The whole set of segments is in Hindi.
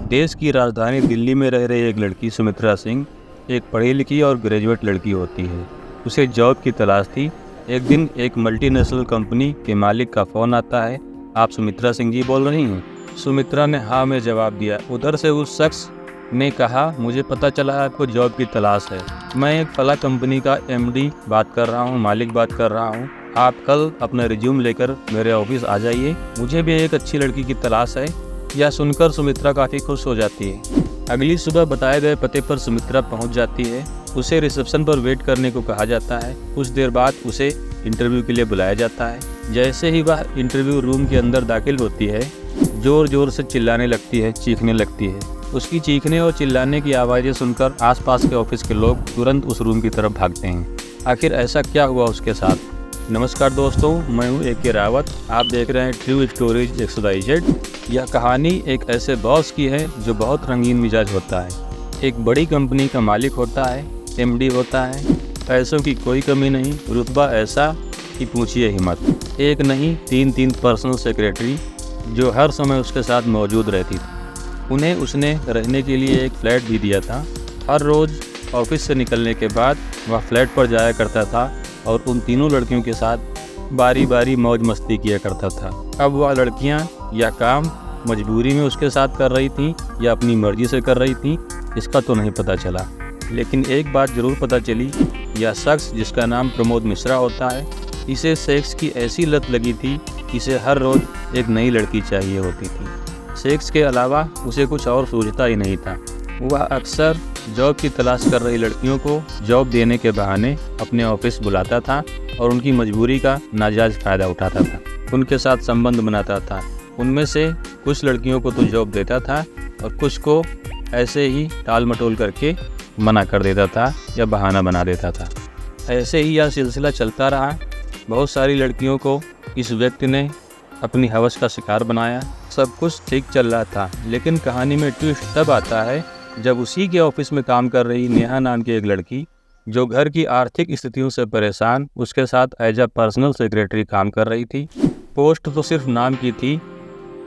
देश की राजधानी दिल्ली में रह रही एक लड़की सुमित्रा सिंह एक पढ़ी लिखी और ग्रेजुएट लड़की होती है। उसे जॉब की तलाश थी। एक दिन एक मल्टीनेशनल कंपनी के मालिक का फ़ोन आता है। आप सुमित्रा सिंह जी बोल रही हैं? सुमित्रा ने हाँ में जवाब दिया। उधर से उस शख्स ने कहा, मुझे पता चला है आपको जॉब की तलाश है। मैं एक फला कंपनी का एमडी बात कर रहा हूँ, मालिक बात कर रहा हूँ। आप कल अपना रिज्यूम लेकर मेरे ऑफिस आ जाइए। मुझे भी एक अच्छी लड़की की तलाश है। यह सुनकर सुमित्रा काफ़ी खुश हो जाती है। अगली सुबह बताए गए पते पर सुमित्रा पहुंच जाती है। उसे रिसेप्शन पर वेट करने को कहा जाता है। कुछ देर बाद उसे इंटरव्यू के लिए बुलाया जाता है। जैसे ही वह इंटरव्यू रूम के अंदर दाखिल होती है, जोर जोर से चिल्लाने लगती है, चीखने लगती है। उसकी चीखने और चिल्लाने की आवाज़ें सुनकर आसपास के ऑफिस के लोग तुरंत उस रूम की तरफ भागते हैं। आखिर ऐसा क्या हुआ उसके साथ? नमस्कार दोस्तों, मैं हूं AK रावत। आप देख रहे हैं ट्रू स्टोरीज XYZ। यह कहानी एक ऐसे बॉस की है जो बहुत रंगीन मिजाज होता है। एक बड़ी कंपनी का मालिक होता है, MD होता है, पैसों की कोई कमी नहीं, रुतबा ऐसा कि पूछिए ही मत। एक नहीं, तीन पर्सनल सेक्रेटरी जो हर समय उसके साथ मौजूद रहती थी। उन्हें उसने रहने के लिए एक फ्लैट भी दिया था। हर रोज़ ऑफिस से निकलने के बाद वह फ्लैट पर जाया करता था और उन तीनों लड़कियों के साथ बारी बारी मौज मस्ती किया करता था। अब वह लड़कियां या काम मजबूरी में उसके साथ कर रही थीं या अपनी मर्जी से कर रही थीं, इसका तो नहीं पता चला। लेकिन एक बात ज़रूर पता चली, यह शख्स जिसका नाम प्रमोद मिश्रा होता है, इसे सेक्स की ऐसी लत लगी थी, इसे हर रोज़ एक नई लड़की चाहिए होती थी। सेक्स के अलावा उसे कुछ और सूझता ही नहीं था। वह अक्सर जॉब की तलाश कर रही लड़कियों को जॉब देने के बहाने अपने ऑफिस बुलाता था और उनकी मजबूरी का नाजायज़ फ़ायदा उठाता था। उनके साथ संबंध बनाता था। उनमें से कुछ लड़कियों को तो जॉब देता था और कुछ को ऐसे ही टाल मटोल करके मना कर देता था या बहाना बना देता था। ऐसे ही यह सिलसिला चलता रहा। बहुत सारी लड़कियों को इस व्यक्ति ने अपनी हवस का शिकार बनाया। सब कुछ ठीक चल रहा था, लेकिन कहानी में ट्विस्ट तब आता है जब उसी के ऑफिस में काम कर रही नेहा नाम की एक लड़की, जो घर की आर्थिक स्थितियों से परेशान उसके साथ एज अ पर्सनल सेक्रेटरी काम कर रही थी। पोस्ट तो सिर्फ नाम की थी।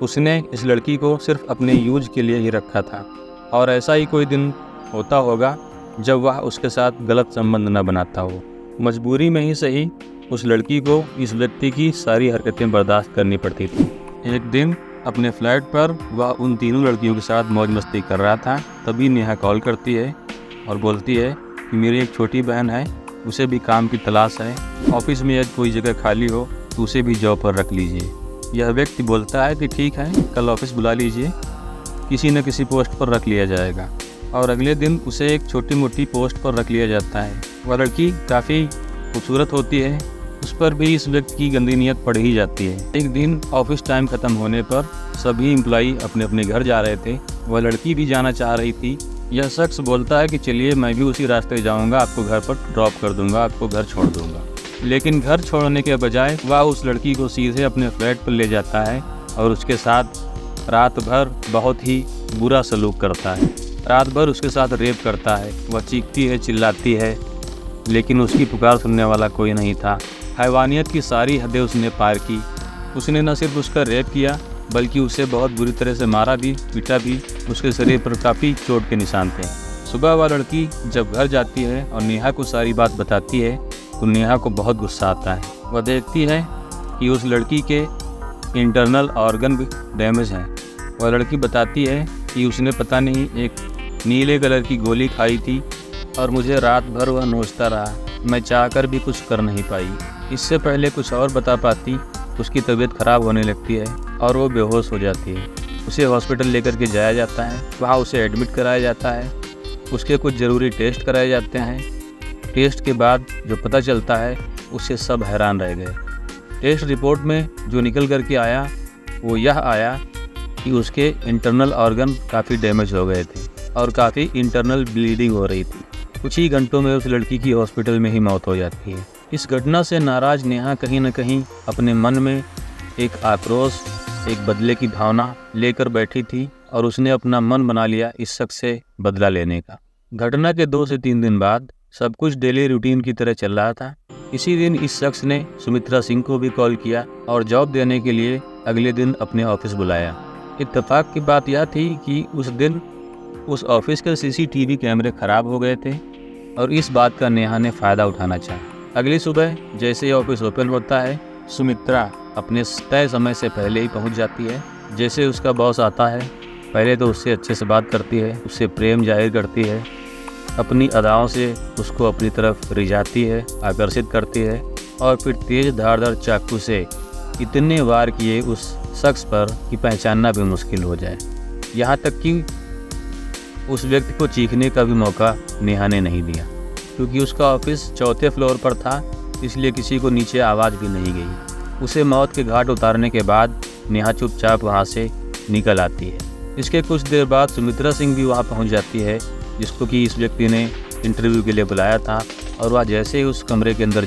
उसने इस लड़की को सिर्फ अपने यूज के लिए ही रखा था और ऐसा ही कोई दिन होता होगा जब वह उसके साथ गलत संबंध न बनाता हो। मजबूरी में ही सही, उस लड़की को इस व्यक्ति की सारी हरकतें बर्दाश्त करनी पड़ती थी। एक दिन अपने फ्लैट पर वह उन तीनों लड़कियों के साथ मौज मस्ती कर रहा था। तभी नेहा कॉल करती है और बोलती है कि मेरी एक छोटी बहन है, उसे भी काम की तलाश है। ऑफिस में यदि कोई जगह खाली हो तो उसे भी जॉब पर रख लीजिए। यह व्यक्ति बोलता है कि ठीक है, कल ऑफिस बुला लीजिए, किसी न किसी पोस्ट पर रख लिया जाएगा। और अगले दिन उसे एक छोटी मोटी पोस्ट पर रख लिया जाता है। वह लड़की काफ़ी खूबसूरत होती है, उस पर भी इस व्यक्ति की गंदी नीयत पड़ ही जाती है। एक दिन ऑफिस टाइम ख़त्म होने पर सभी एम्प्लॉई अपने अपने घर जा रहे थे। वह लड़की भी जाना चाह रही थी। यह शख्स बोलता है कि चलिए मैं भी उसी रास्ते जाऊंगा, आपको घर पर ड्रॉप कर दूंगा, आपको घर छोड़ दूंगा। लेकिन घर छोड़ने के बजाय वह उस लड़की को सीधे अपने फ्लैट पर ले जाता है और उसके साथ रात भर बहुत ही बुरा सलूक करता है। रात भर उसके साथ रेप करता है। वह चीखती है, चिल्लाती है, लेकिन उसकी पुकार सुनने वाला कोई नहीं था। हैवानियत की सारी हदें उसने पार की। उसने न सिर्फ उसका रेप किया बल्कि उसे बहुत बुरी तरह से मारा भी, पीटा भी। उसके शरीर पर काफ़ी चोट के निशान थे। सुबह वह लड़की जब घर जाती है और नेहा को सारी बात बताती है तो नेहा को बहुत गुस्सा आता है। वह देखती है कि उस लड़की के इंटरनल ऑर्गन भी डैमेज हैं। वह लड़की बताती है कि उसने पता नहीं एक नीले कलर की गोली खाई थी और मुझे रात भर वह नोचता रहा। मैं चाहकर भी कुछ कर नहीं पाई। इससे पहले कुछ और बता पाती, उसकी तबीयत खराब होने लगती है और वो बेहोश हो जाती है। उसे हॉस्पिटल लेकर के जाया जाता है। वहाँ उसे एडमिट कराया जाता है। उसके कुछ ज़रूरी टेस्ट कराए जाते हैं। टेस्ट के बाद जो पता चलता है उससे सब हैरान रह गए। टेस्ट रिपोर्ट में जो निकल कर के आया वो यह आया कि उसके इंटरनल ऑर्गन काफ़ी डैमेज हो गए थे और काफ़ी इंटरनल ब्लीडिंग हो रही थी। कुछ ही घंटों में उस लड़की की हॉस्पिटल में ही मौत हो जाती है। इस घटना से नाराज नेहा कहीं न कहीं अपने मन में एक आक्रोश, एक बदले की भावना लेकर बैठी थी और उसने अपना मन बना लिया इस शख्स से बदला लेने का। घटना के 2 से 3 दिन बाद सब कुछ डेली रूटीन की तरह चल रहा था। इसी दिन इस शख्स ने सुमित्रा सिंह को भी कॉल किया और जॉब देने के लिए अगले दिन अपने ऑफिस बुलाया। इत्तेफाक की बात यह थी कि उस दिन उस ऑफिस के सीसीटीवी कैमरे ख़राब हो गए थे और इस बात का नेहा ने फ़ायदा उठाना चाहा। अगली सुबह जैसे ही ऑफिस ओपन होता है, सुमित्रा अपने तय समय से पहले ही पहुंच जाती है। जैसे उसका बॉस आता है, पहले तो उससे अच्छे से बात करती है, उससे प्रेम जाहिर करती है, अपनी अदाओं से उसको अपनी तरफ रिझाती है, आकर्षित करती है और फिर तेज़ धारदार चाकू से इतने वार किए उस शख्स पर कि पहचानना भी मुश्किल हो जाए। यहाँ तक कि उस व्यक्ति को चीखने का भी मौका नेहा ने नहीं दिया, क्योंकि उसका ऑफिस चौथे फ्लोर पर था, इसलिए किसी को नीचे आवाज़ भी नहीं गई। उसे मौत के घाट उतारने के बाद नेहा चुपचाप वहाँ से निकल आती है। इसके कुछ देर बाद सुमित्रा सिंह भी वहाँ पहुँच जाती है, जिसको कि इस व्यक्ति ने इंटरव्यू के लिए बुलाया था, और वह जैसे ही उस कमरे के अंदर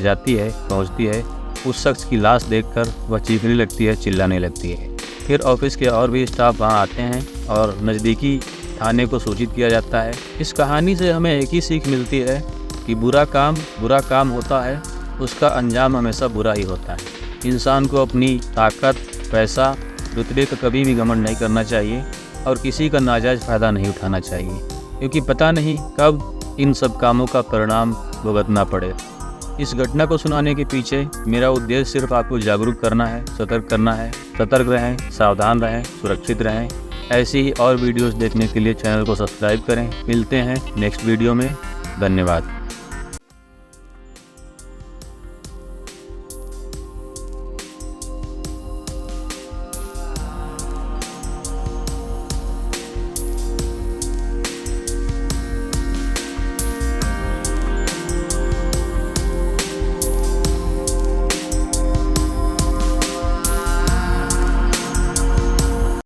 पहुँचती है, उस शख्स की लाश देखकर वह चीखने लगती है, चिल्लाने लगती है। फिर ऑफिस के और भी स्टाफ वहाँ आते हैं और नज़दीकी थाने को सूचित किया जाता है। इस कहानी से हमें एक ही सीख मिलती है कि बुरा काम होता है, उसका अंजाम हमेशा बुरा ही होता है। इंसान को अपनी ताकत, पैसा, रुतबे का कभी भी घमंड नहीं करना चाहिए और किसी का नाजायज़ फ़ायदा नहीं उठाना चाहिए, क्योंकि पता नहीं कब इन सब कामों का परिणाम भुगतना पड़े। इस घटना को सुनाने के पीछे मेरा उद्देश्य सिर्फ आपको जागरूक करना है, सतर्क करना है। सतर्क रहें, सावधान रहें, सुरक्षित रहें। ऐसी ही और वीडियोस देखने के लिए चैनल को सब्सक्राइब करें। मिलते हैं नेक्स्ट वीडियो में। धन्यवाद।